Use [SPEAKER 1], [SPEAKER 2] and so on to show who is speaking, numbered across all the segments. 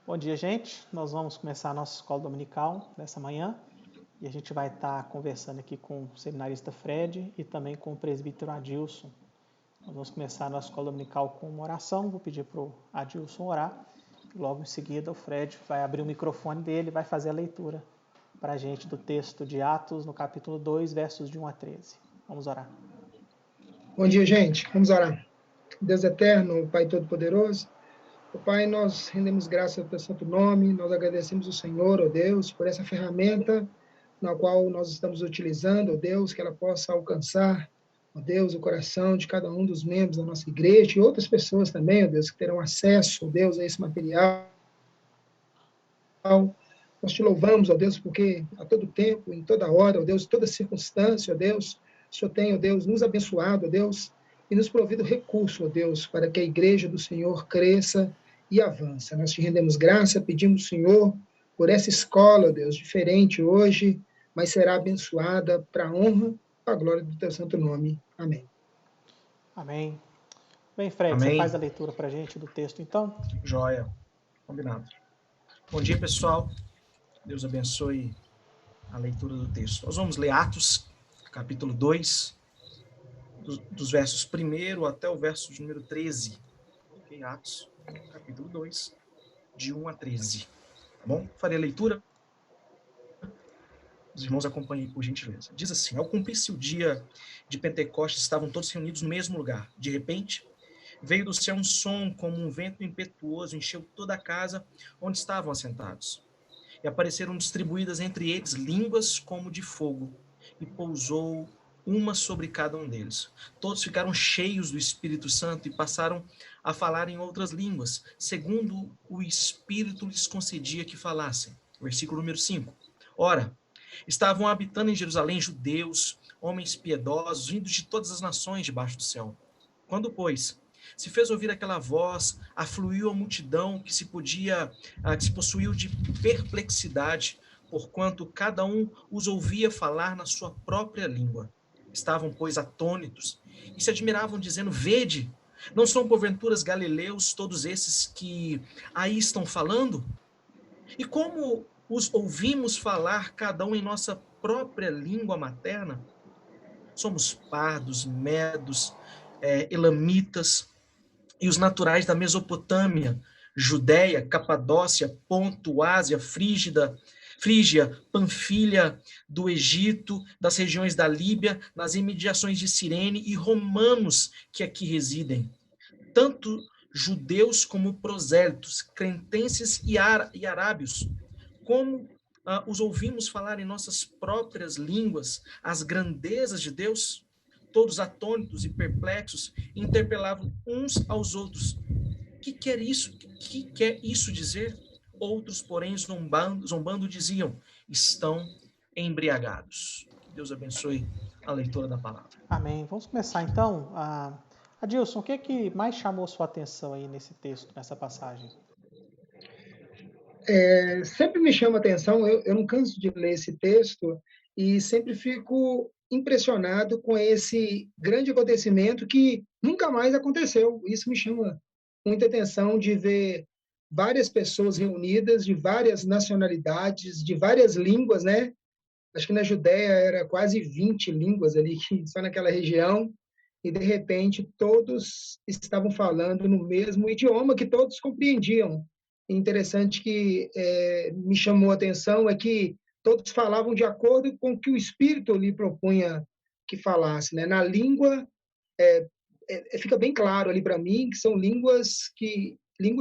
[SPEAKER 1] Bom dia, gente. Nós vamos começar a nossa escola dominical nessa manhã e a gente vai estar conversando aqui com o seminarista Fred e também com o presbítero Adilson. Nós vamos começar a nossa escola dominical com uma oração. Vou pedir para o Adilson orar. Logo em seguida, o Fred vai abrir o microfone dele e vai fazer a leitura para a gente do texto de Atos, no capítulo 2, versos de 1 a 13. Vamos orar.
[SPEAKER 2] Bom dia, gente. Vamos orar. Deus eterno, Pai Todo-Poderoso, Pai, nós rendemos graças ao teu santo nome, nós agradecemos o Senhor, ó Deus, por essa ferramenta na qual nós estamos utilizando, ó Deus, que ela possa alcançar, ó Deus, o coração de cada um dos membros da nossa igreja e outras pessoas também, ó Deus, que terão acesso, ó Deus, a esse material. Nós te louvamos, ó Deus, porque a todo tempo, em toda hora, ó Deus, em toda circunstância, ó Deus, o Senhor tem, ó Deus, nos abençoado, ó Deus, e nos provido recurso, ó Deus, para que a igreja do Senhor cresça e avance. Nós te rendemos graça, pedimos, Senhor, por essa escola, ó Deus, diferente hoje, mas será abençoada para a honra e a glória do teu santo nome. Amém.
[SPEAKER 1] Amém. Bem, Fred,
[SPEAKER 3] Amém.
[SPEAKER 1] Você faz a leitura para a gente do texto, então?
[SPEAKER 3] Joia. Combinado. Bom dia, pessoal. Deus abençoe a leitura do texto. Nós vamos ler Atos, capítulo 2, dos versos 1 até o verso de número 13. Ok? Atos, capítulo 2, de 1 a 13. Tá bom? Farei a leitura. Os irmãos acompanhem, por gentileza. Diz assim: ao cumprir-se o dia de Pentecostes, estavam todos reunidos no mesmo lugar. De repente, veio do céu um som como um vento impetuoso, encheu toda a casa onde estavam assentados. E apareceram distribuídas entre eles línguas como de fogo, e pousou uma sobre cada um deles. Todos ficaram cheios do Espírito Santo e passaram a falar em outras línguas, segundo o Espírito lhes concedia que falassem. Versículo número 5. Ora, estavam habitando em Jerusalém judeus, homens piedosos, vindos de todas as nações debaixo do céu. Quando, pois, se fez ouvir aquela voz, afluiu a multidão que se possuiu de perplexidade, porquanto cada um os ouvia falar na sua própria língua. Estavam, pois, atônitos e se admiravam, dizendo: vede, não são porventuras galileus todos esses que aí estão falando? E como os ouvimos falar cada um em nossa própria língua materna? Somos pardos, medos, elamitas, e os naturais da Mesopotâmia, Judéia, Capadócia, Ponto, Ásia, Frígia, Panfilha, do Egito, das regiões da Líbia, nas imediações de Cirene, e romanos que aqui residem, tanto judeus como prosélitos, cretenses e arábios, como os ouvimos falar em nossas próprias línguas as grandezas de Deus. Todos atônitos e perplexos interpelavam uns aos outros: que quer isso? Que quer isso dizer? Outros, porém, zombando, diziam: estão embriagados. Que Deus abençoe a leitura da palavra.
[SPEAKER 1] Amém. Vamos começar então. Adilson, o que é que mais chamou sua atenção aí nesse texto, nessa passagem?
[SPEAKER 2] Sempre me chama a atenção, eu não canso de ler esse texto e sempre fico impressionado com esse grande acontecimento que nunca mais aconteceu. Isso me chama muita atenção de ver várias pessoas reunidas de várias nacionalidades, de várias línguas, né? Acho que na Judéia era quase 20 línguas ali, só naquela região, e de repente todos estavam falando no mesmo idioma que todos compreendiam. Interessante que me chamou a atenção é que todos falavam de acordo com o que o Espírito lhe propunha que falasse, né? Na língua fica bem claro ali para mim que são línguas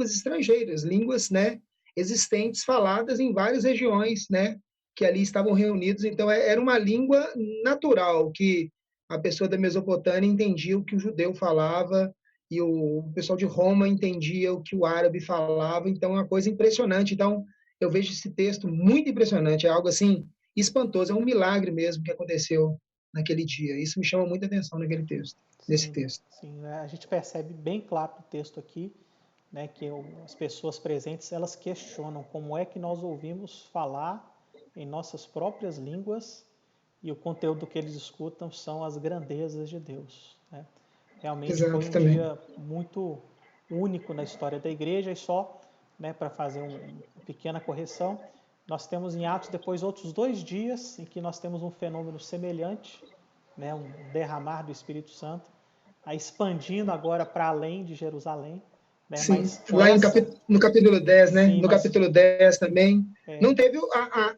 [SPEAKER 2] estrangeiras, línguas, né, existentes faladas em várias regiões, né, que ali estavam reunidos. Então era uma língua natural que a pessoa da Mesopotâmia entendia o que o judeu falava e o pessoal de Roma entendia o que o árabe falava. Então é uma coisa impressionante. Então eu vejo esse texto muito impressionante, é algo assim espantoso, é um milagre mesmo que aconteceu naquele dia. Isso me chama muita atenção naquele texto, nesse texto.
[SPEAKER 1] Sim, a gente percebe bem claro no texto aqui, né, que as pessoas presentes elas questionam como é que nós ouvimos falar em nossas próprias línguas e o conteúdo que eles escutam são as grandezas de Deus, né? Realmente foi
[SPEAKER 2] Exato,
[SPEAKER 1] um
[SPEAKER 2] também.
[SPEAKER 1] dia muito único na história da igreja e só né, para fazer uma pequena correção. Nós temos em Atos depois outros 2 dias em que nós temos um fenômeno semelhante, né, um derramar do Espírito Santo, expandindo agora para além de Jerusalém, né,
[SPEAKER 2] Sim,
[SPEAKER 1] mas
[SPEAKER 2] lá no capítulo 10, né?
[SPEAKER 1] sim,
[SPEAKER 2] No
[SPEAKER 1] mas
[SPEAKER 2] capítulo 10 também. Não teve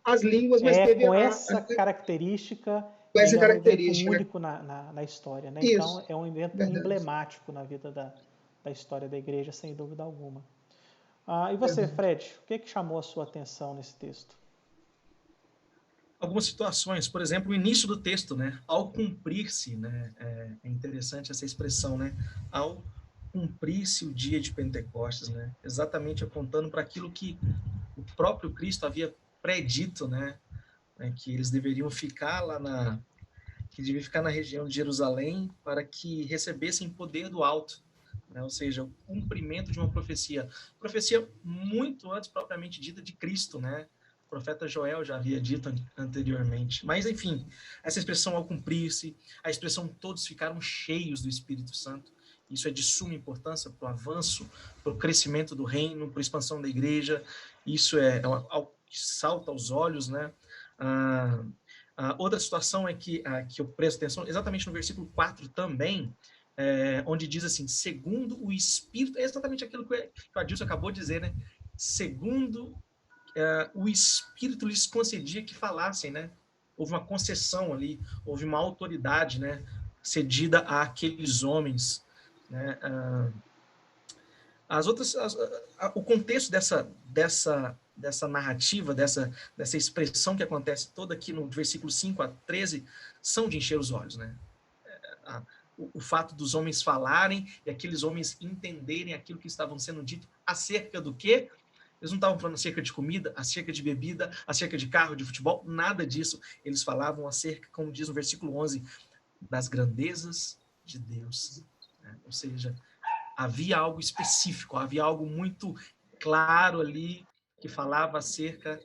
[SPEAKER 2] as línguas, mas teve
[SPEAKER 1] com essa característica,
[SPEAKER 2] essa
[SPEAKER 1] ele é um evento
[SPEAKER 2] característica.
[SPEAKER 1] único na história, né? Então
[SPEAKER 2] Isso,
[SPEAKER 1] é um evento
[SPEAKER 2] verdade.
[SPEAKER 1] emblemático na vida da história da igreja, sem dúvida alguma. E você,
[SPEAKER 2] Verdade.
[SPEAKER 1] Fred, o que chamou a sua atenção nesse texto?
[SPEAKER 3] Algumas situações, por exemplo, o início do texto, né? Ao cumprir-se, né? É interessante essa expressão, né? Ao cumprir-se o dia de Pentecostes, né? Exatamente apontando para aquilo que o próprio Cristo havia predito, né? Que eles deveriam ficar que devia ficar na região de Jerusalém para que recebessem poder do alto, né? Ou seja, o cumprimento de uma profecia muito antes propriamente dita de Cristo, né? O profeta Joel já havia dito anteriormente. Mas, enfim, essa expressão ao cumprir-se, a expressão todos ficaram cheios do Espírito Santo, isso é de suma importância para o avanço, para o crescimento do reino, para a expansão da igreja, isso é algo que salta aos olhos, né? Outra situação é que eu presto atenção exatamente no versículo 4 também, onde diz assim, segundo o Espírito, é exatamente aquilo que o Adilson acabou de dizer, né? Segundo o Espírito lhes concedia que falassem, né? Houve uma concessão ali, houve uma autoridade, né? Cedida àqueles homens, né? O contexto dessa narrativa, dessa expressão que acontece toda aqui no versículo 5 a 13, são de encher os olhos, né? O fato dos homens falarem e aqueles homens entenderem aquilo que estavam sendo dito acerca do quê? Eles não estavam falando acerca de comida, acerca de bebida, acerca de carro, de futebol, nada disso. Eles falavam acerca, como diz no versículo 11, das grandezas de Deus, né? Ou seja, havia algo específico, havia algo muito claro ali que falava acerca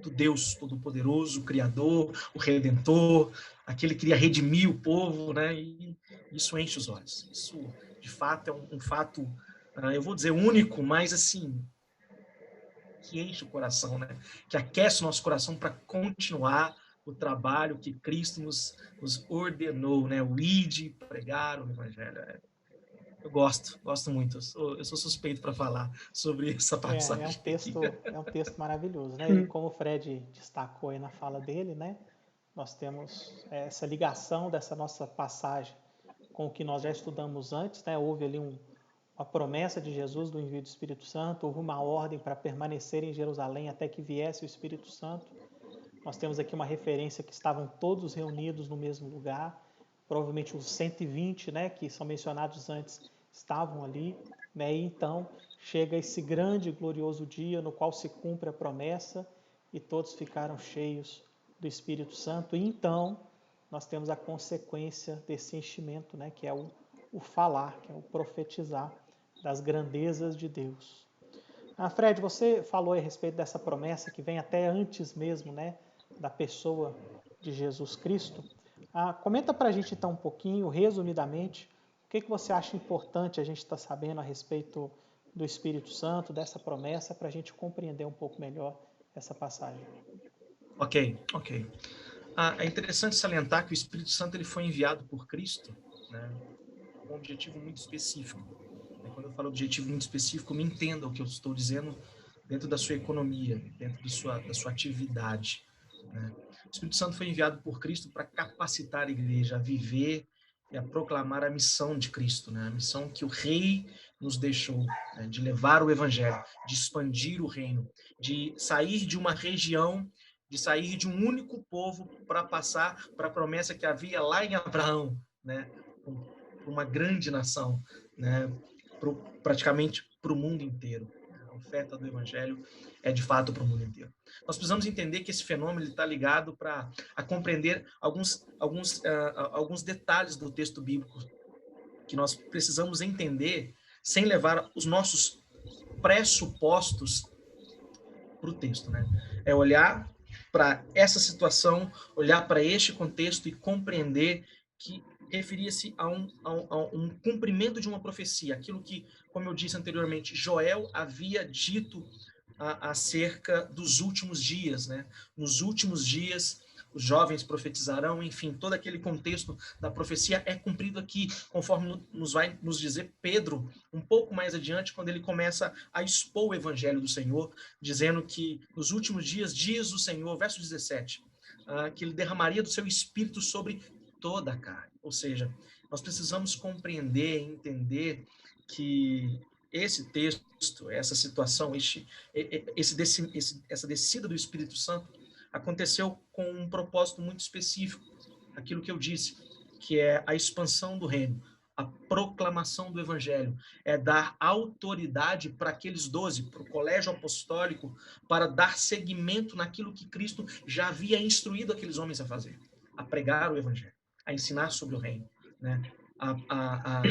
[SPEAKER 3] do Deus Todo-Poderoso, o Criador, o Redentor, aquele que queria redimir o povo, né? E isso enche os olhos. Isso, de fato, é um fato, eu vou dizer único, mas assim, que enche o coração, né? Que aquece o nosso coração para continuar o trabalho que Cristo nos ordenou, né? O ide, pregar o Evangelho. Eu gosto muito. Eu sou suspeito para falar sobre essa
[SPEAKER 1] É
[SPEAKER 3] passagem aqui.
[SPEAKER 1] um texto maravilhoso, né? E como o Fred destacou aí na fala dele, né? Nós temos essa ligação dessa nossa passagem com o que nós já estudamos antes, né? Houve ali uma promessa de Jesus do envio do Espírito Santo, houve uma ordem para permanecer em Jerusalém até que viesse o Espírito Santo. Nós temos aqui uma referência que estavam todos reunidos no mesmo lugar, provavelmente os 120, né, que são mencionados antes, estavam ali, né? E então chega esse grande e glorioso dia no qual se cumpre a promessa e todos ficaram cheios do Espírito Santo. E então nós temos a consequência desse enchimento, né, que é o falar, que é o profetizar das grandezas de Deus. Fred, você falou a respeito dessa promessa que vem até antes mesmo, né, da pessoa de Jesus Cristo. Comenta para a gente então um pouquinho, resumidamente, o que você acha importante a gente estar sabendo a respeito do Espírito Santo, dessa promessa, para a gente compreender um pouco melhor essa passagem.
[SPEAKER 3] Ok. É interessante salientar que o Espírito Santo ele foi enviado por Cristo, né, com um objetivo muito específico. Quando eu falo objetivo muito específico, me entenda o que eu estou dizendo dentro da sua economia, dentro da sua atividade, né? O Espírito Santo foi enviado por Cristo para capacitar a igreja a viver e a proclamar a missão de Cristo, né? A missão que o Rei nos deixou, né? De levar o Evangelho, de expandir o reino, de sair de uma região, de sair de um único povo para passar para a promessa que havia lá em Abraão, né? Uma grande nação, né? Praticamente para o mundo inteiro. A oferta do Evangelho é de fato para o mundo inteiro. Nós precisamos entender que esse fenômeno está ligado a compreender alguns detalhes do texto bíblico que nós precisamos entender sem levar os nossos pressupostos para o texto, né? É olhar para essa situação, olhar para este contexto e compreender que referia-se a um cumprimento de uma profecia, aquilo que, como eu disse anteriormente, Joel havia dito acerca dos últimos dias, né? Nos últimos dias, os jovens profetizarão, enfim, todo aquele contexto da profecia é cumprido aqui, conforme nos vai nos dizer Pedro, um pouco mais adiante, quando ele começa a expor o evangelho do Senhor, dizendo que nos últimos dias, diz o Senhor, verso 17, que ele derramaria do seu espírito sobre toda a carne. Ou seja, nós precisamos compreender, entender que esse texto, essa situação, essa descida do Espírito Santo aconteceu com um propósito muito específico, aquilo que eu disse, que é a expansão do reino, a proclamação do evangelho, é dar autoridade para aqueles 12, para o colégio apostólico, para dar seguimento naquilo que Cristo já havia instruído aqueles homens a fazer, a pregar o evangelho, a ensinar sobre o reino, né? a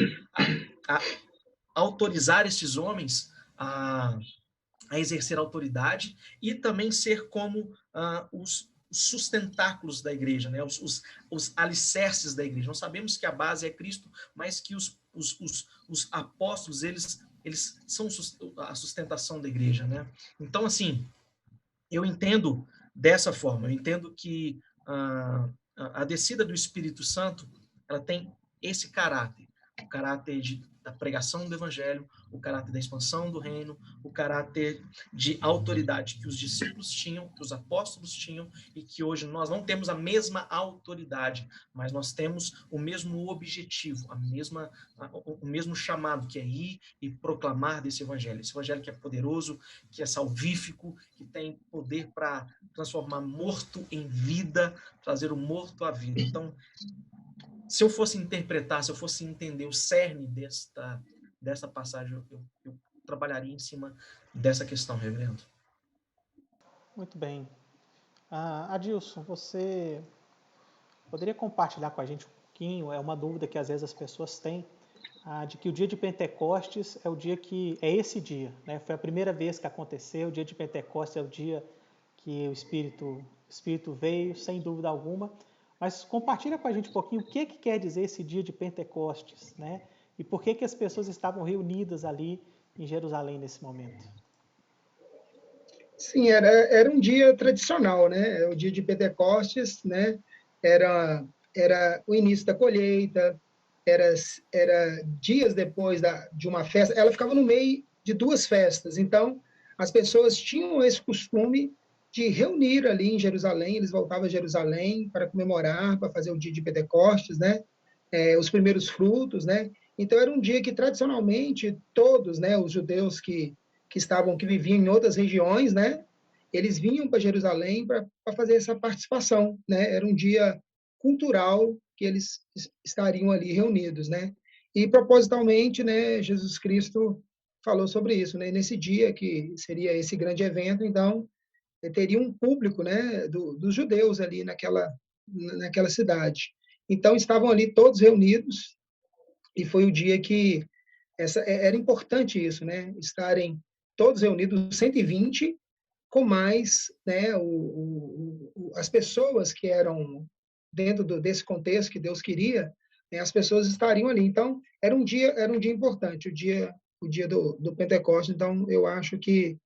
[SPEAKER 3] autorizar esses homens a exercer autoridade e também ser como os sustentáculos da igreja, né? Os alicerces da igreja. Nós sabemos que a base é Cristo, mas que os apóstolos, eles são a sustentação da igreja, né? Então, assim, eu entendo dessa forma, eu entendo que a descida do Espírito Santo, ela tem esse caráter, o caráter da pregação do evangelho, o caráter da expansão do reino, o caráter de autoridade que os discípulos tinham, que os apóstolos tinham, e que hoje nós não temos a mesma autoridade, mas nós temos o mesmo objetivo, o mesmo chamado, que é ir e proclamar desse evangelho. Esse evangelho que é poderoso, que é salvífico, que tem poder para transformar morto em vida, trazer o morto à vida. Então, se eu fosse interpretar, se eu fosse entender o cerne dessa passagem, eu trabalharia em cima dessa questão, reverendo.
[SPEAKER 1] Muito bem. Adilson, você poderia compartilhar com a gente um pouquinho, é uma dúvida que às vezes as pessoas têm, de que o dia de Pentecostes é o dia que, é esse dia, né? Foi a primeira vez que aconteceu, o dia de Pentecostes é o dia que o Espírito veio, sem dúvida alguma, mas compartilha com a gente um pouquinho o que quer dizer esse dia de Pentecostes, né? E por que as pessoas estavam reunidas ali em Jerusalém nesse momento?
[SPEAKER 2] Sim, era um dia tradicional, né? O dia de Pentecostes, né? Era o início da colheita, era dias depois de uma festa. Ela ficava no meio de duas festas, então as pessoas tinham esse costume de reunir ali em Jerusalém. Eles voltavam a Jerusalém para comemorar, para fazer o dia de Pentecostes, né? Os primeiros frutos, né? Então era um dia que tradicionalmente todos, né? Os judeus que viviam em outras regiões, né? Eles vinham para Jerusalém para fazer essa participação, né? Era um dia cultural que eles estariam ali reunidos, né? E propositalmente, né? Jesus Cristo falou sobre isso, né? Nesse dia que seria esse grande evento, então teria um público, né? Dos judeus ali naquela cidade. Então estavam ali todos reunidos e foi o dia que era importante isso, né? Estarem todos reunidos, 120, com mais, né, as pessoas que eram dentro desse contexto que Deus queria, né, as pessoas estariam ali. Então, era um dia importante, o dia do Pentecostes. Então, eu acho que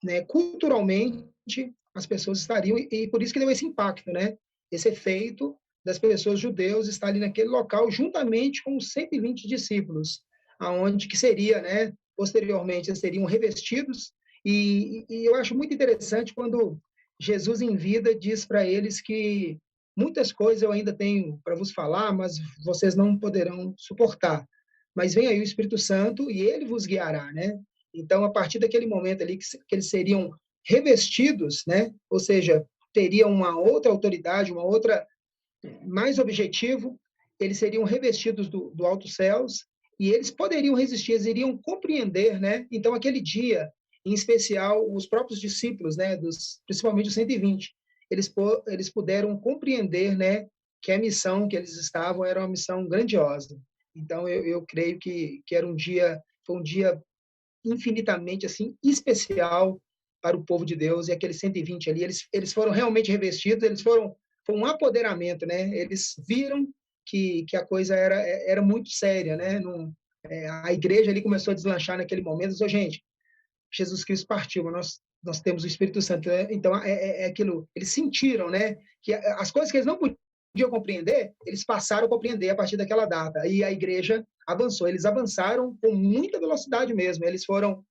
[SPEAKER 2] né, culturalmente as pessoas estariam, e por isso que deu esse impacto, né? Esse efeito das pessoas judeus estar ali naquele local juntamente com os 120 discípulos, aonde que seria, né? Posteriormente, eles seriam revestidos, e eu acho muito interessante quando Jesus em vida diz para eles que muitas coisas eu ainda tenho para vos falar, mas vocês não poderão suportar. Mas vem aí o Espírito Santo e ele vos guiará, né? Então, a partir daquele momento ali que eles seriam revestidos, né? Ou seja, teriam uma outra autoridade, uma outra mais objetivo, eles seriam revestidos do alto céus e eles poderiam resistir, eles iriam compreender, né? Então, aquele dia, em especial, os próprios discípulos, né? Principalmente os 120, eles puderam compreender, né? Que a missão que eles estavam era uma missão grandiosa. Então, eu creio que foi um dia infinitamente assim especial para o povo de Deus, e aqueles 120 ali, eles foram realmente revestidos, foi um apoderamento, né? Eles viram que a coisa era muito séria, né? A igreja ali começou a deslanchar naquele momento. Disse, gente, Jesus Cristo partiu, mas nós temos o Espírito Santo. Né? Então, é aquilo. Eles sentiram, né? Que as coisas que eles não podiam compreender, eles passaram a compreender a partir daquela data. E a igreja avançou. Eles avançaram com muita velocidade mesmo. Eles foram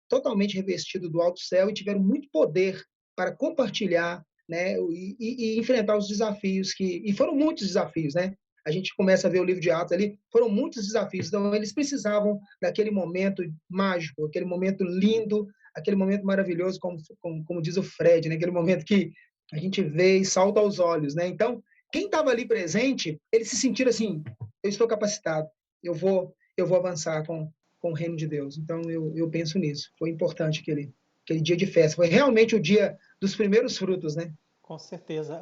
[SPEAKER 2] totalmente revestidos do alto céu e tiveram muito poder para compartilhar, né? E enfrentar os desafios e foram muitos desafios, né? A gente começa a ver o livro de Atos ali, foram muitos desafios. Então, eles precisavam daquele momento mágico, aquele momento lindo, aquele momento maravilhoso, como diz o Fred, né? Aquele momento que a gente vê e salta aos olhos, né? Então, quem estava ali presente, eles se sentiram assim, eu estou capacitado, eu vou avançar com o reino de Deus. Então, eu penso nisso. Foi importante aquele dia de festa. Foi realmente o dia dos primeiros frutos, né?
[SPEAKER 1] Com certeza.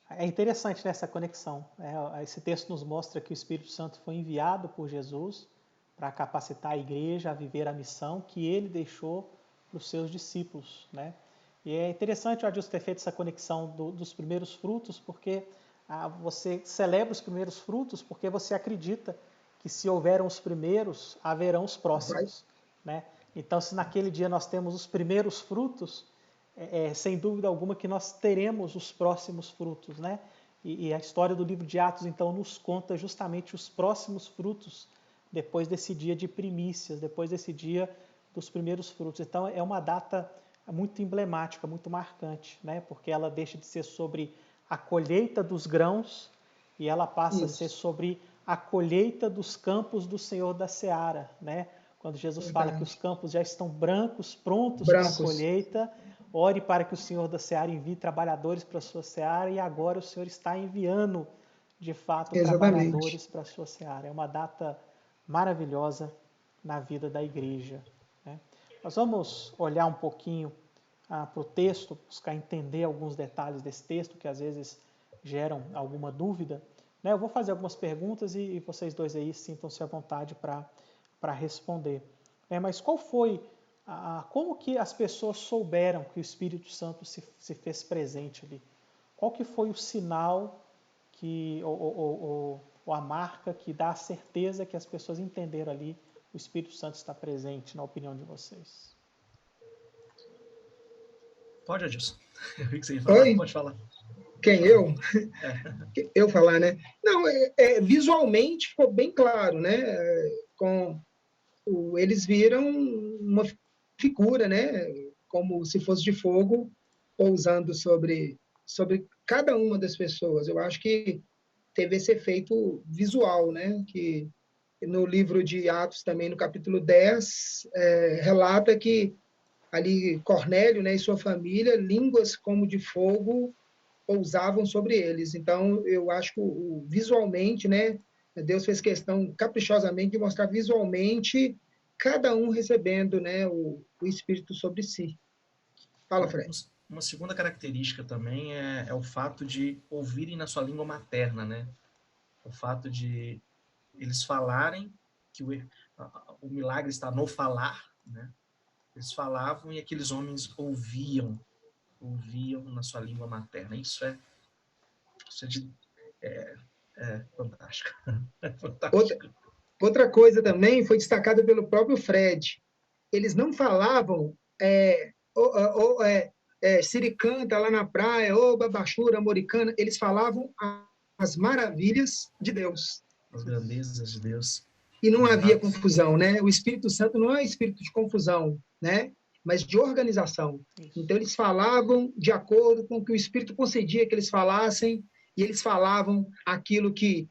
[SPEAKER 1] É interessante nessa conexão. Esse texto nos mostra que o Espírito Santo foi enviado por Jesus para capacitar a igreja a viver a missão que ele deixou para os seus discípulos, né? E é interessante o Adilson ter feito essa conexão dos primeiros frutos, porque você celebra os primeiros frutos porque você acredita que se houveram os primeiros, haverão os próximos, né? Então, se naquele dia nós temos os primeiros frutos, sem dúvida alguma que nós teremos os próximos frutos, né? E a história do livro de Atos, então, nos conta justamente os próximos frutos depois desse dia de primícias, depois desse dia dos primeiros frutos. Então, é uma data muito emblemática, muito marcante, né? Porque ela deixa de ser sobre a colheita dos grãos e ela passa a ser sobre a colheita dos campos do Senhor da Seara, né? Quando Jesus fala que os campos já estão brancos, prontos para a colheita, ore para que o Senhor da Seara envie trabalhadores para a sua seara, e agora o Senhor está enviando, de fato, trabalhadores para a sua seara. É uma data maravilhosa na vida da igreja, né? Nós vamos olhar um pouquinho para o texto, buscar entender alguns detalhes desse texto que às vezes geram alguma dúvida, né? Eu vou fazer algumas perguntas e vocês dois aí sintam-se à vontade para responder. Mas qual foi, como que as pessoas souberam que o Espírito Santo se fez presente ali? Qual que foi o sinal ou a marca que dá a certeza que as pessoas entenderam ali o Espírito Santo está presente, na opinião de vocês?
[SPEAKER 3] Pode, Adilson. Eu vi que você ia falar.
[SPEAKER 2] Oi?
[SPEAKER 3] Pode falar.
[SPEAKER 2] Quem, eu? Eu falar, né? Não, visualmente ficou bem claro, né? Eles viram uma figura, né? Como se fosse de fogo, pousando sobre cada uma das pessoas. Eu acho que teve esse efeito visual, né? Que no livro de Atos, também no capítulo 10, relata que ali Cornélio, né, e sua família, línguas como de fogo pousavam sobre eles. Então, eu acho que visualmente, né, Deus fez questão caprichosamente de mostrar visualmente cada um recebendo, né, o Espírito sobre si. Fala, Fred.
[SPEAKER 3] Uma segunda característica também é o fato de ouvirem na sua língua materna, né? O fato de eles falarem que o milagre está no falar, né? Eles falavam e aqueles homens ouviam na sua língua materna. Isso é fantástico. É fantástico.
[SPEAKER 2] Outra coisa também foi destacada pelo próprio Fred. Eles não falavam siricanta lá na praia, ou babachura, moricana. Eles falavam as maravilhas de Deus.
[SPEAKER 3] As grandezas de Deus.
[SPEAKER 2] E não havia confusão, né? O Espírito Santo não é espírito de confusão, né? Mas de organização. Então, eles falavam de acordo com o que o Espírito concedia que eles falassem, e eles falavam aquilo que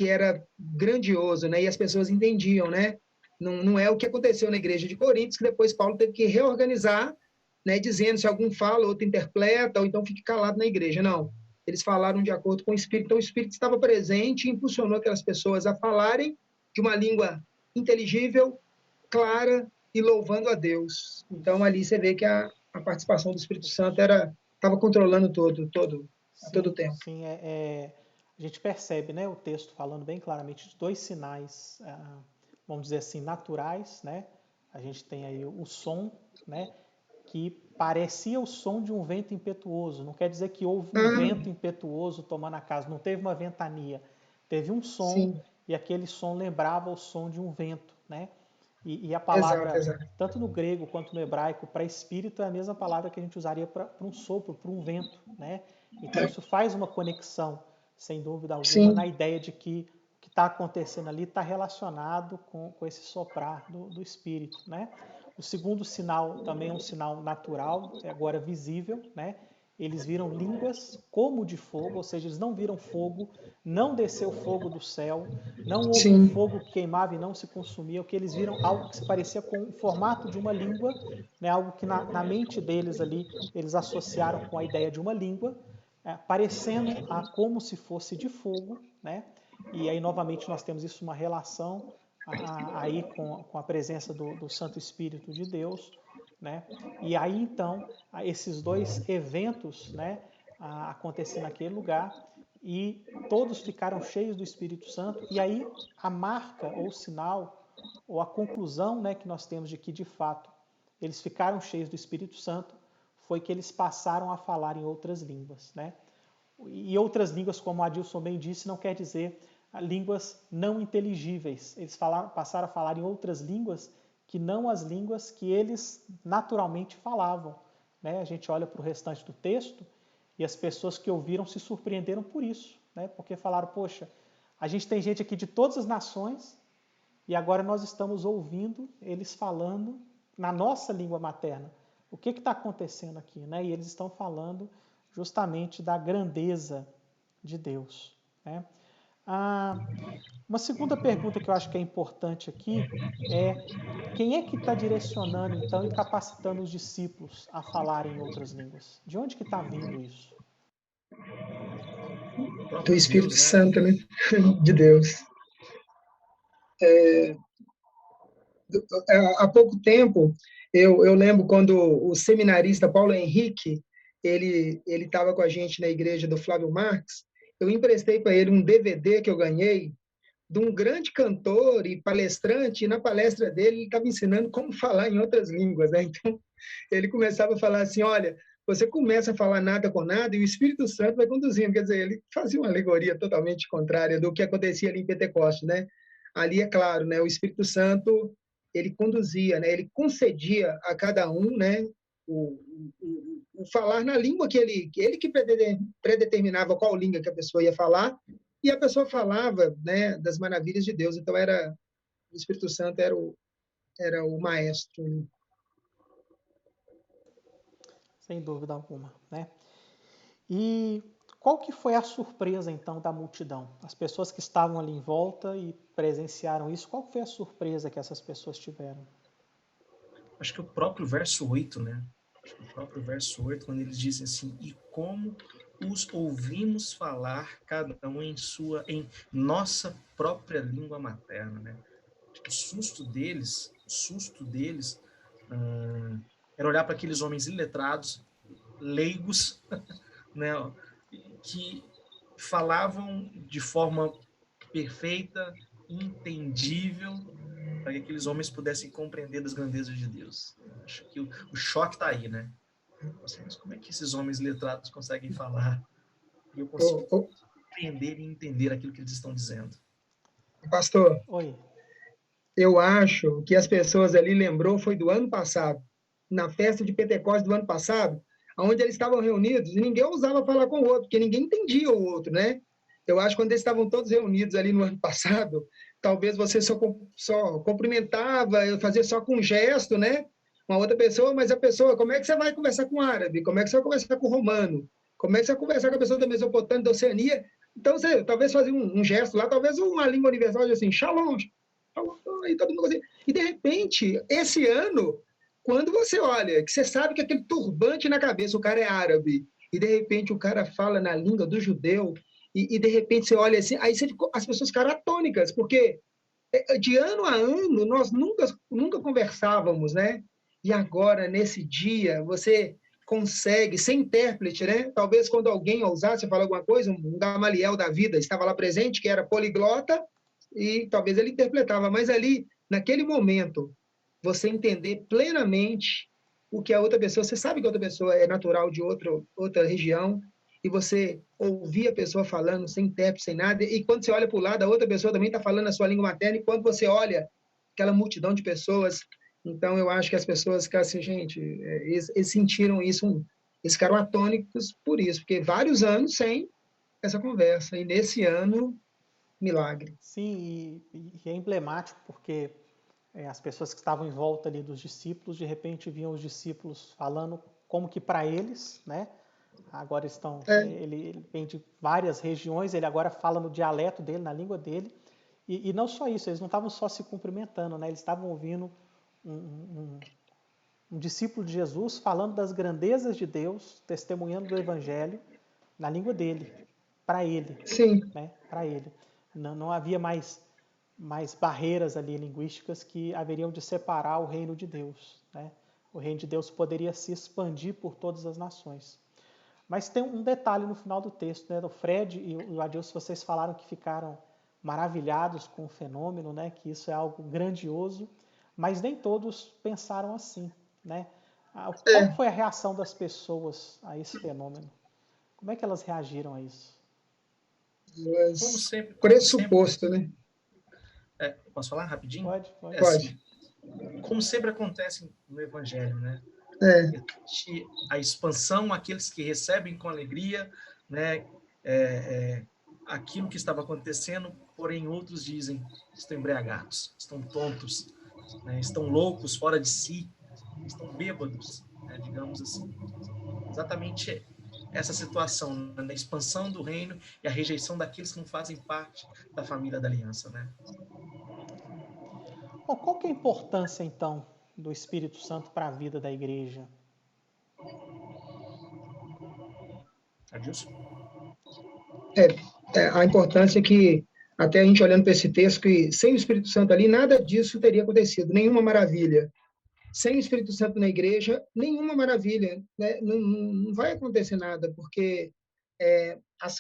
[SPEAKER 2] era grandioso, né? E as pessoas entendiam, né? Não é o que aconteceu na igreja de Coríntios, que depois Paulo teve que reorganizar, né? Dizendo se algum fala, outro interpreta, ou então fique calado na igreja. Não. Eles falaram de acordo com o Espírito. Então, o Espírito estava presente e impulsionou aquelas pessoas a falarem de uma língua inteligível, clara e louvando a Deus. Então, ali você vê que a participação do Espírito Santo estava controlando a todo tempo.
[SPEAKER 1] Sim, a gente percebe, né, o texto falando bem claramente de dois sinais, vamos dizer assim, naturais, né? A gente tem aí o som, né, que parecia o som de um vento impetuoso. Não quer dizer que houve um vento impetuoso tomando a casa, não teve uma ventania. teve um som
[SPEAKER 2] sim,
[SPEAKER 1] e aquele som lembrava o som de um vento, né? E a
[SPEAKER 2] exato,
[SPEAKER 1] palavra,
[SPEAKER 2] exato.
[SPEAKER 1] tanto no grego quanto no hebraico, para espírito é a mesma palavra que a gente usaria para um sopro, para um vento, né? Então
[SPEAKER 2] É,
[SPEAKER 1] isso faz uma conexão, sem dúvida alguma, na
[SPEAKER 2] sim,
[SPEAKER 1] ideia de que o que está acontecendo ali está relacionado com esse soprar do espírito, né? O segundo sinal também é um sinal natural, é agora visível, né? Eles viram línguas como de fogo, ou seja, eles não viram fogo, não desceu fogo do céu, não houve um
[SPEAKER 2] sim,
[SPEAKER 1] fogo que queimava e não se consumia. O que eles viram, algo que se parecia com o formato de uma língua, né? Algo que na mente deles ali, eles associaram com a ideia de uma língua, parecendo como se fosse de fogo, né? E aí, novamente, nós temos isso uma relação aí com a presença do Santo Espírito de Deus, né? E aí, então, esses dois eventos, né, aconteceram naquele lugar e todos ficaram cheios do Espírito Santo. E aí, a marca ou o sinal ou a conclusão, né, que nós temos de que, de fato, eles ficaram cheios do Espírito Santo foi que eles passaram a falar em outras línguas, né? E outras línguas, como o Adilson bem disse, não quer dizer línguas não inteligíveis. Eles passaram a falar em outras línguas que não as línguas que eles naturalmente falavam, né? A gente olha para o restante do texto e as pessoas que ouviram se surpreenderam por isso, né? Porque falaram, poxa, a gente tem gente aqui de todas as nações e agora nós estamos ouvindo eles falando na nossa língua materna. O que está acontecendo aqui, né? E eles estão falando justamente da grandeza de Deus, né? Ah, uma segunda pergunta que eu acho que é importante aqui é quem é que está direcionando então e capacitando os discípulos a falarem em outras línguas? De onde que está vindo isso?
[SPEAKER 3] O
[SPEAKER 2] do
[SPEAKER 3] próprio
[SPEAKER 2] Espírito
[SPEAKER 3] Deus, né?
[SPEAKER 2] Santo, né? De Deus. Há pouco tempo, eu lembro quando o seminarista Paulo Henrique, ele estava com a gente na igreja do Flávio Marques, eu emprestei para ele um DVD que eu ganhei de um grande cantor e palestrante, e na palestra dele ele estava ensinando como falar em outras línguas, né? Então, ele começava a falar assim, olha, você começa a falar nada com nada e o Espírito Santo vai conduzindo. Quer dizer, ele fazia uma alegoria totalmente contrária do que acontecia ali em Pentecostes, né? Ali, é claro, né? O Espírito Santo, ele conduzia, né? Ele concedia a cada um, né? O falar na língua que ele predeterminava qual língua que a pessoa ia falar, e a pessoa falava, né, das maravilhas de Deus. Então, o Espírito Santo era o maestro, né?
[SPEAKER 1] Sem dúvida alguma, né? E qual que foi a surpresa então da multidão? As pessoas que estavam ali em volta e presenciaram isso, qual foi a surpresa que essas pessoas tiveram?
[SPEAKER 3] Acho que o próprio verso 8, né? Acho que o próprio verso 8, quando eles dizem assim, e como os ouvimos falar, cada um em nossa própria língua materna, né? O susto deles era olhar para aqueles homens iletrados, leigos, né? Que falavam de forma perfeita, entendível, para que aqueles homens pudessem compreender das grandezas de Deus. Acho que o choque está aí, né? Mas como é que esses homens letrados conseguem falar e eu consigo
[SPEAKER 2] O
[SPEAKER 3] compreender e entender aquilo que eles estão dizendo?
[SPEAKER 2] pastor,
[SPEAKER 1] Oi.
[SPEAKER 2] eu acho que as pessoas ali lembrou foi do ano passado, na festa de Pentecostes do ano passado, onde eles estavam reunidos e ninguém ousava falar com o outro, porque ninguém entendia o outro, né? Eu acho que quando eles estavam todos reunidos ali no ano passado, talvez você só cumprimentava, fazia só com um gesto, né? Uma outra pessoa, mas a pessoa, como é que você vai conversar com o árabe? Como é que você vai conversar com o romano? Como é que você vai conversar com a pessoa da Mesopotâmia, da Oceania? Então, você talvez fazia um gesto lá, talvez uma língua universal, assim, shalom, e todo mundo assim. E de repente, esse ano, quando você olha, que você sabe que aquele turbante na cabeça, o cara é árabe, e de repente o cara fala na língua do judeu, e de repente você olha assim, aí as pessoas ficaram atônicas, porque de ano a ano nós nunca conversávamos, né? E agora, nesse dia, você consegue ser intérprete, né? Talvez quando alguém ousasse falar alguma coisa, um Gamaliel da vida estava lá presente, que era poliglota, e talvez ele interpretava, mas ali, naquele momento, você entender plenamente o que a outra pessoa, você sabe que a outra pessoa é natural de outra região, e você ouvir a pessoa falando sem intérprete, sem nada, e quando você olha para o lado, a outra pessoa também está falando a sua língua materna, e quando você olha aquela multidão de pessoas, então eu acho que as pessoas ficaram assim, gente, eles sentiram isso, eles ficaram atônitos por isso, porque vários anos sem essa conversa, e nesse ano, milagre.
[SPEAKER 1] Sim, e é emblemático porque as pessoas que estavam em volta ali dos discípulos, de repente viam os discípulos falando como que para eles, né? Agora ele vem de várias regiões, ele agora fala no dialeto dele, na língua dele, e não só isso, eles não estavam só se cumprimentando, né? Eles estavam ouvindo um discípulo de Jesus falando das grandezas de Deus, testemunhando do Evangelho na língua dele, para ele,
[SPEAKER 2] Sim.
[SPEAKER 1] né? Para ele. Não havia mais barreiras ali linguísticas que haveriam de separar o reino de Deus, né? O reino de Deus poderia se expandir por todas as nações. Mas tem um detalhe no final do texto, né? O Fred e o Adilson, vocês falaram que ficaram maravilhados com o fenômeno, né? Que isso é algo grandioso, mas nem todos pensaram assim, né? Qual foi a reação das pessoas a esse fenômeno? Como é que elas reagiram a isso?
[SPEAKER 3] Como
[SPEAKER 2] Mas
[SPEAKER 3] sempre,
[SPEAKER 2] pressuposto, né?
[SPEAKER 3] posso falar rapidinho?
[SPEAKER 1] Pode.
[SPEAKER 3] Assim, como sempre acontece no Evangelho, né? A expansão, aqueles que recebem com alegria, né? Aquilo que estava acontecendo, porém outros dizem, estão embriagados, estão tontos, né? Estão loucos, fora de si, estão bêbados, né? Digamos assim. Exatamente essa situação, né? Da expansão do reino e a rejeição daqueles que não fazem parte da família da aliança, né?
[SPEAKER 1] Bom, qual que é a importância, então, do Espírito Santo para a vida da igreja?
[SPEAKER 3] Adilson?
[SPEAKER 2] A importância que, até a gente olhando para esse texto, que sem o Espírito Santo ali, nada disso teria acontecido, nenhuma maravilha. Sem o Espírito Santo na igreja, nenhuma maravilha, né? Não vai acontecer nada, porque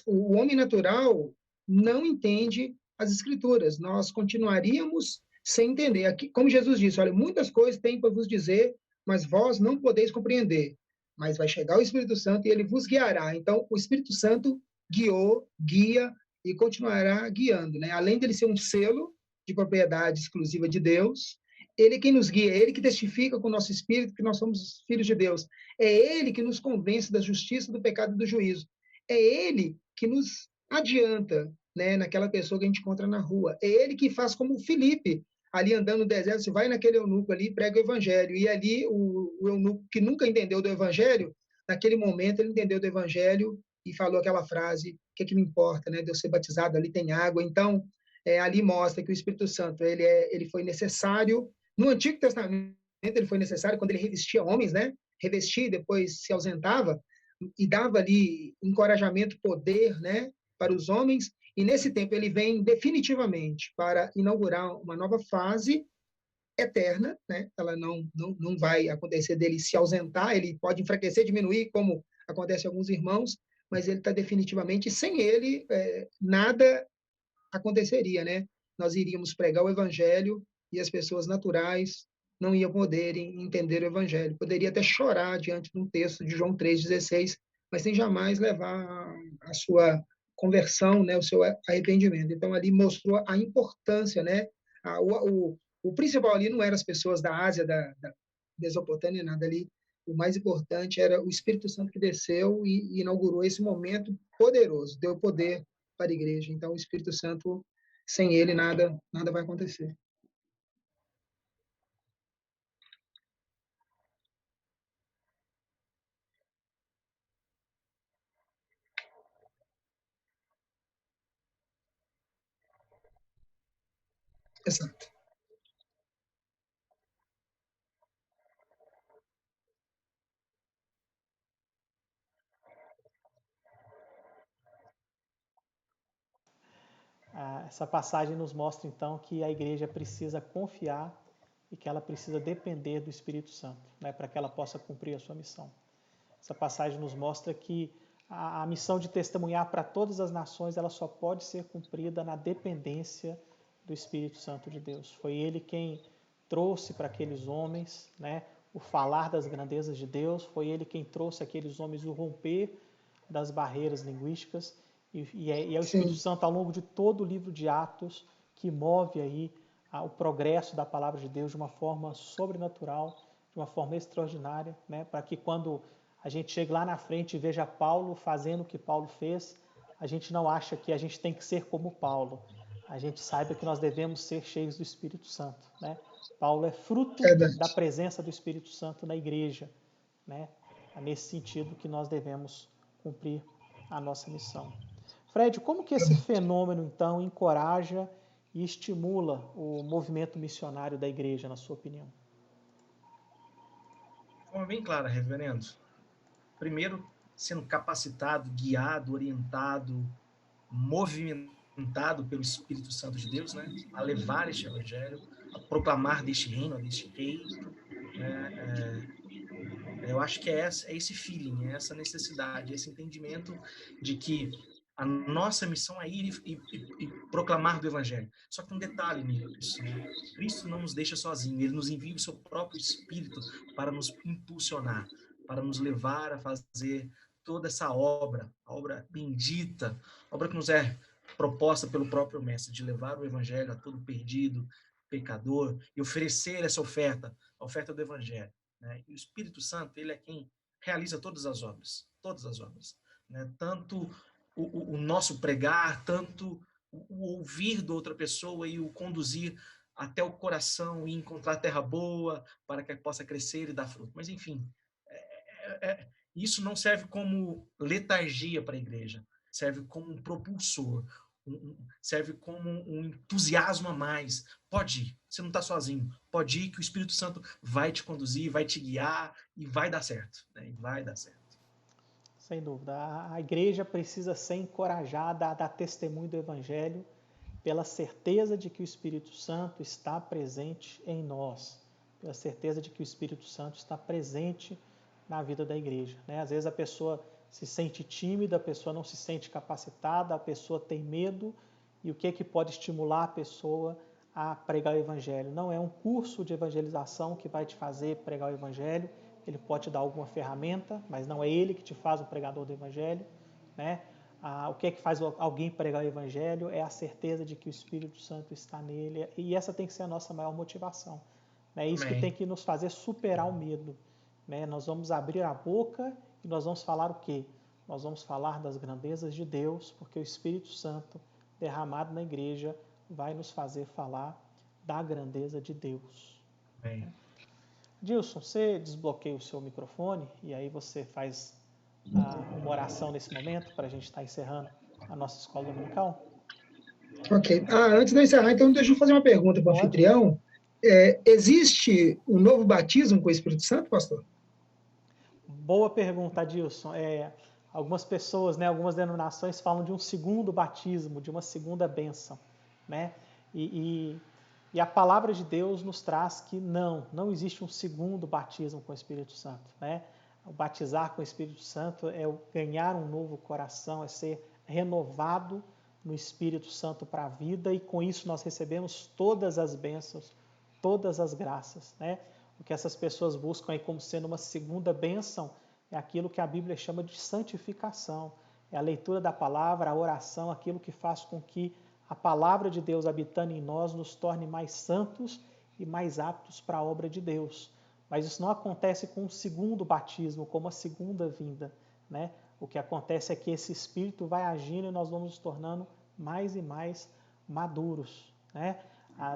[SPEAKER 2] o homem natural não entende as Escrituras. Nós continuaríamos sem entender. Aqui, como Jesus disse, olha, muitas coisas tenho para vos dizer, mas vós não podeis compreender. Mas vai chegar o Espírito Santo e ele vos guiará. Então, o Espírito Santo guia e continuará guiando, né? Além dele ser um selo de propriedade exclusiva de Deus, ele é quem nos guia, é ele que testifica com o nosso espírito que nós somos filhos de Deus. É ele que nos convence da justiça, do pecado e do juízo. É ele que nos adianta, né, naquela pessoa que a gente encontra na rua. É ele que faz como o Filipe, ali andando no deserto, você vai naquele eunuco ali, prega o evangelho. E ali o eunuco que nunca entendeu do evangelho, naquele momento ele entendeu do evangelho e falou aquela frase: o que me importa, né, de eu ser batizado, ali tem água. Então, ali mostra que o Espírito Santo ele foi necessário. No Antigo Testamento, ele foi necessário quando ele revestia homens, né? Revestia e depois se ausentava e dava ali encorajamento, poder, né, para os homens. E nesse tempo ele vem definitivamente para inaugurar uma nova fase eterna, né? Ela não vai acontecer dele se ausentar, ele pode enfraquecer, diminuir, como acontece com alguns irmãos, mas ele está definitivamente, sem ele, nada aconteceria, né? Nós iríamos pregar o evangelho e as pessoas naturais não iam poder entender o evangelho. Poderia até chorar diante de um texto de João 3,16, mas sem jamais levar a sua conversão, né, o seu arrependimento. Então, ali mostrou a importância, né? O principal ali não eram as pessoas da Ásia, da Mesopotâmia, nada ali. O mais importante era o Espírito Santo que desceu e inaugurou esse momento poderoso, deu poder para a igreja. Então, o Espírito Santo, sem ele, nada vai acontecer. Exato.
[SPEAKER 1] Essa passagem nos mostra, então, que a igreja precisa confiar e que ela precisa depender do Espírito Santo, né, para que ela possa cumprir a sua missão. Essa passagem nos mostra que a missão de testemunhar para todas as nações ela só pode ser cumprida na dependência do Espírito Santo de Deus. Foi ele quem trouxe para aqueles homens, né, o falar das grandezas de Deus, foi ele quem trouxe aqueles homens o romper das barreiras linguísticas, e é o Espírito
[SPEAKER 2] Sim,
[SPEAKER 1] Santo ao longo de todo o livro de Atos que move aí o progresso da palavra de Deus de uma forma sobrenatural, de uma forma extraordinária, né? Para que quando a gente chegue lá na frente e veja Paulo fazendo o que Paulo fez, a gente não acha que a gente tem que ser como Paulo. A gente saiba que nós devemos ser cheios do Espírito Santo, né? Paulo é fruto da
[SPEAKER 2] verdade.
[SPEAKER 1] presença do Espírito Santo na igreja, né? É nesse sentido que nós devemos cumprir a nossa missão. Fred, como que esse fenômeno, então, encoraja e estimula o movimento missionário da igreja, na sua opinião?
[SPEAKER 3] De forma bem clara, reverendo. Primeiro, sendo capacitado, guiado, orientado, movimentado pelo Espírito Santo de Deus, né? A levar este evangelho, a proclamar deste reino, deste rei. Eu acho que é esse feeling, é essa necessidade, esse entendimento de que a nossa missão é ir e proclamar do Evangelho. Só que um detalhe nisso, né? Cristo não nos deixa sozinhos, ele nos envia o seu próprio Espírito para nos impulsionar, para nos levar a fazer toda essa obra, a obra bendita, a obra que nos é proposta pelo próprio Mestre, de levar o Evangelho a todo perdido, pecador, e oferecer essa oferta, a oferta do Evangelho. Né? E o Espírito Santo, ele é quem realiza todas as obras. Né? Tanto o nosso pregar, tanto o ouvir da outra pessoa e o conduzir até o coração e encontrar terra boa para que possa crescer e dar fruto. Mas, enfim, isso não serve como letargia para a igreja, serve como um propulsor, serve como um entusiasmo a mais. Pode ir, você não está sozinho. Pode ir que o Espírito Santo vai te conduzir, vai te guiar e vai dar certo. Né? E vai dar certo.
[SPEAKER 1] Sem dúvida. A igreja precisa ser encorajada a dar testemunho do Evangelho pela certeza de que o Espírito Santo está presente em nós, pela certeza de que o Espírito Santo está presente na vida da igreja. Né? Às vezes a pessoa se sente tímida, a pessoa não se sente capacitada, a pessoa tem medo, e o que é que pode estimular a pessoa a pregar o Evangelho? Não é um curso de evangelização que vai te fazer pregar o Evangelho, ele pode te dar alguma ferramenta, mas não é ele que te faz o pregador do Evangelho, né? O que é que faz alguém pregar o Evangelho é a certeza de que o Espírito Santo está nele, e essa tem que ser a nossa maior motivação. É isso que tem
[SPEAKER 3] Amém.
[SPEAKER 1] que nos fazer superar o medo. Né? Nós vamos abrir a boca e nós vamos falar o quê? Nós vamos falar das grandezas de Deus, porque o Espírito Santo derramado na igreja vai nos fazer falar da grandeza de Deus.
[SPEAKER 3] Amém.
[SPEAKER 1] Dilson, você desbloqueia o seu microfone e aí você faz uma oração nesse momento para a gente estar encerrando a nossa escola dominical?
[SPEAKER 2] Ok. Antes de eu encerrar, então, deixa eu fazer uma pergunta para o
[SPEAKER 1] Pode.
[SPEAKER 2] anfitrião. Existe um novo batismo com o Espírito Santo, pastor?
[SPEAKER 1] Boa pergunta, Dilson. Algumas pessoas, né, algumas denominações falam de um segundo batismo, de uma segunda bênção, né? E, e, e a palavra de Deus nos traz que não existe um segundo batismo com o Espírito Santo, né? O batizar com o Espírito Santo é ganhar um novo coração, é ser renovado no Espírito Santo para a vida, e com isso nós recebemos todas as bênçãos, todas as graças, né? O que essas pessoas buscam aí como sendo uma segunda bênção é aquilo que a Bíblia chama de santificação. É a leitura da palavra, a oração, aquilo que faz com que a palavra de Deus habitando em nós nos torne mais santos e mais aptos para a obra de Deus. Mas isso não acontece com o segundo batismo, como a segunda vinda, né? O que acontece é que esse Espírito vai agindo e nós vamos nos tornando mais e mais maduros, né?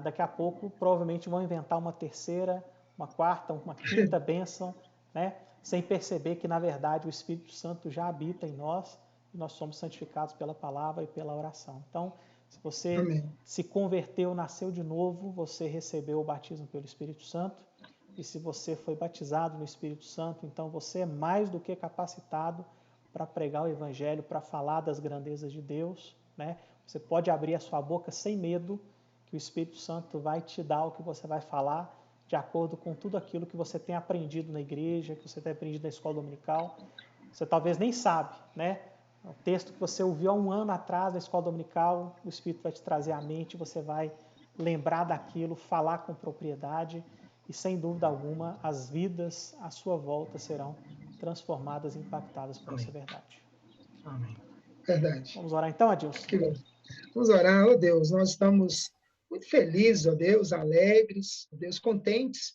[SPEAKER 1] Daqui a pouco, provavelmente, vão inventar uma terceira, uma quarta, uma quinta bênção, né? Sem perceber que, na verdade, o Espírito Santo já habita em nós e nós somos santificados pela palavra e pela oração. Então, se você
[SPEAKER 2] Amém.
[SPEAKER 1] se converteu, nasceu de novo, você recebeu o batismo pelo Espírito Santo. E se você foi batizado no Espírito Santo, então você é mais do que capacitado para pregar o Evangelho, para falar das grandezas de Deus, né? Você pode abrir a sua boca sem medo, que o Espírito Santo vai te dar o que você vai falar, de acordo com tudo aquilo que você tem aprendido na igreja, que você tem aprendido na escola dominical. Você talvez nem sabe, né? O texto que você ouviu há um ano atrás na escola dominical, o Espírito vai te trazer à mente, você vai lembrar daquilo, falar com propriedade, e sem dúvida alguma, as vidas à sua volta serão transformadas e impactadas por essa
[SPEAKER 3] Amém.
[SPEAKER 1] verdade.
[SPEAKER 3] Amém.
[SPEAKER 2] Verdade.
[SPEAKER 1] Vamos orar então, Adilson?
[SPEAKER 2] Que bom. Vamos orar, ó Deus, nós estamos muito felizes, ó Deus, alegres, ó Deus, contentes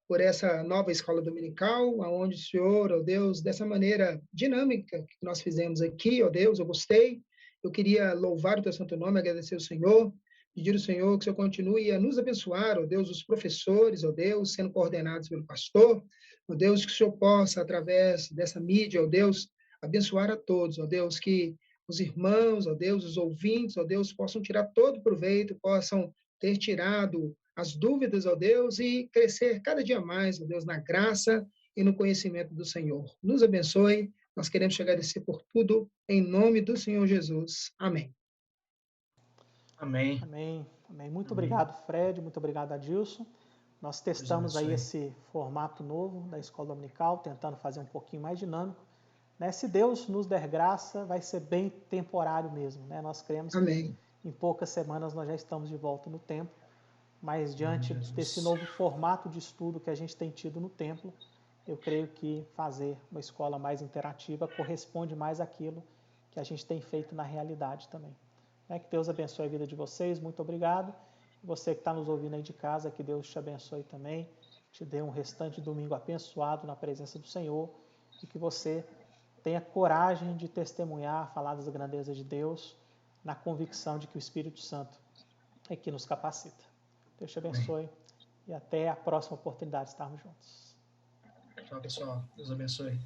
[SPEAKER 2] por essa nova escola dominical, aonde o Senhor, ó Deus, dessa maneira dinâmica que nós fizemos aqui, ó Deus, eu gostei. Eu queria louvar o teu santo nome, agradecer ao Senhor, pedir ao Senhor que o Senhor continue a nos abençoar, ó Deus, os professores, ó Deus, sendo coordenados pelo pastor, ó Deus, que o Senhor possa, através dessa mídia, ó Deus, abençoar a todos, ó Deus, que os irmãos, ó Deus, os ouvintes, ó Deus, possam tirar todo proveito, possam ter tirado as dúvidas, ó Deus, e crescer cada dia mais, ó Deus, na graça e no conhecimento do Senhor. Nos abençoe, nós queremos te agradecer por tudo, em nome do Senhor Jesus. Amém.
[SPEAKER 3] Amém.
[SPEAKER 1] Amém. Amém. Muito
[SPEAKER 3] Amém.
[SPEAKER 1] obrigado, Fred. Muito obrigado, Adilson. Nós testamos aí
[SPEAKER 3] abençoe.
[SPEAKER 1] esse formato novo da escola dominical, tentando fazer um pouquinho mais dinâmico. Né? Se Deus nos der graça, vai ser bem temporário mesmo. Né? Nós cremos que
[SPEAKER 2] Amém.
[SPEAKER 1] em poucas semanas nós já estamos de volta no templo, mas diante
[SPEAKER 3] Jesus.
[SPEAKER 1] desse novo formato de estudo que a gente tem tido no templo, eu creio que fazer uma escola mais interativa corresponde mais àquilo que a gente tem feito na realidade também. Que Deus abençoe a vida de vocês, muito obrigado. Você que está nos ouvindo aí de casa, que Deus te abençoe também, te dê um restante domingo abençoado na presença do Senhor e que você tenha coragem de testemunhar, falar das grandezas de Deus, na convicção de que o Espírito Santo é que nos capacita. Deus te abençoe e até a próxima oportunidade de estarmos juntos.
[SPEAKER 3] Tchau, pessoal. Deus abençoe.